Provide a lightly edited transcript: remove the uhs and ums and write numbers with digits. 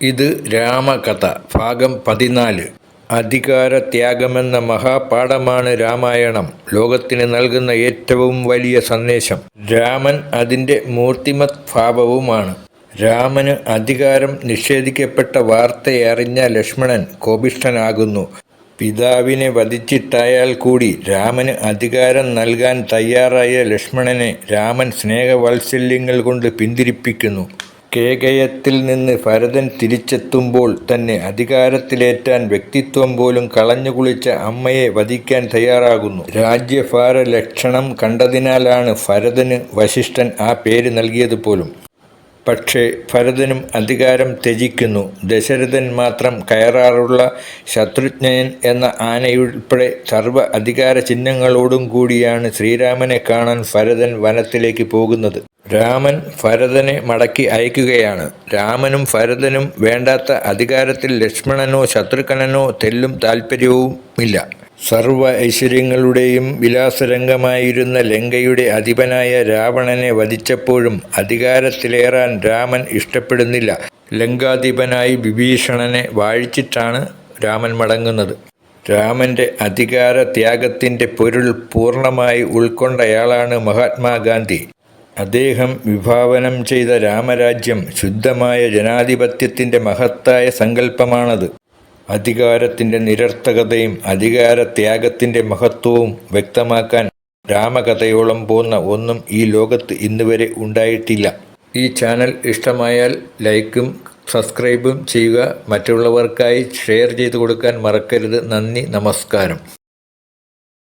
ഇത് രാമകഥ ഭാഗം 14. അധികാരത്യാഗമെന്ന മഹാപാഠമാണ് രാമായണം ലോകത്തിന് നൽകുന്ന ഏറ്റവും വലിയ സന്ദേശം. രാമൻ അതിൻ്റെ മൂർത്തിമത് ഭാവവുമാണ്. രാമന് അധികാരം നിഷേധിക്കപ്പെട്ട വാർത്തയറിഞ്ഞ ലക്ഷ്മണൻ കോപിഷ്ഠനാകുന്നു. പിതാവിനെ വധിച്ചിട്ടായാൽ കൂടി രാമന് അധികാരം നൽകാൻ തയ്യാറായ ലക്ഷ്മണനെ രാമൻ സ്നേഹവാത്സല്യങ്ങൾ കൊണ്ട് പിന്തിരിപ്പിക്കുന്നു. കേകയത്തിൽ നിന്ന് ഭരതൻ തിരിച്ചെത്തുമ്പോൾ തന്നെ അധികാരത്തിലേറ്റാൻ വ്യക്തിത്വം പോലും കളഞ്ഞുകുളിച്ച അമ്മയെ വധിക്കാൻ തയ്യാറാകുന്നു. രാജ്യഭാര ലക്ഷണം കണ്ടതിനാലാണ് ഭരതന് വസിഷ്ഠൻ ആ പേര് നൽകിയത് പോലും. പക്ഷേ ഭരതനും അധികാരം ത്യജിക്കുന്നു. ദശരഥൻ മാത്രം കയറാറുള്ള ശത്രുഘ്നൻ എന്ന ആനയുൾപ്പെടെ സർവ്വ അധികാര ചിഹ്നങ്ങളോടും കൂടിയാണ് ശ്രീരാമനെ കാണാൻ ഭരതൻ വനത്തിലേക്ക് പോകുന്നത്. രാമൻ ഭരതനെ മടക്കി അയക്കുകയാണ്. രാമനും ഭരതനും വേണ്ടാത്ത അധികാരത്തിൽ ലക്ഷ്മണനോ ശത്രുഘ്നനോ തെല്ലും താൽപ്പര്യവുമില്ല. സർവ്വ ഐശ്വര്യങ്ങളുടെയും വിലാസരംഗമായിരുന്ന ലങ്കയുടെ അധിപനായ രാവണനെ വധിച്ചപ്പോഴും അധികാരത്തിലേറാൻ രാമൻ ഇഷ്ടപ്പെടുന്നില്ല. ലങ്കാധിപനായി വിഭീഷണനെ വാഴിച്ചിട്ടാണ് രാമൻ മടങ്ങുന്നത്. രാമൻ്റെ അധികാര ത്യാഗത്തിൻ്റെ പൊരുൾ പൂർണ്ണമായി ഉൾക്കൊണ്ടയാളാണ് മഹാത്മാഗാന്ധി. അദ്ദേഹം വിഭാവനം ചെയ്ത രാമരാജ്യം ശുദ്ധമായ ജനാധിപത്യത്തിൻ്റെ മഹത്തായ സങ്കല്പമാണത്. അധികാരത്തിൻ്റെ നിരർത്ഥകതയും അധികാരത്യാഗത്തിൻ്റെ മഹത്വവും വ്യക്തമാക്കാൻ രാമകഥയോളം പോന്ന ഒന്നും ഈ ലോകത്ത് ഇന്നുവരെ ഉണ്ടായിട്ടില്ല. ഈ ചാനൽ ഇഷ്ടമായാൽ ലൈക്കും സബ്സ്ക്രൈബും ചെയ്യുക. മറ്റുള്ളവർക്കായി ഷെയർ ചെയ്തു കൊടുക്കാൻ മറക്കരുത്. നന്ദി, നമസ്കാരം.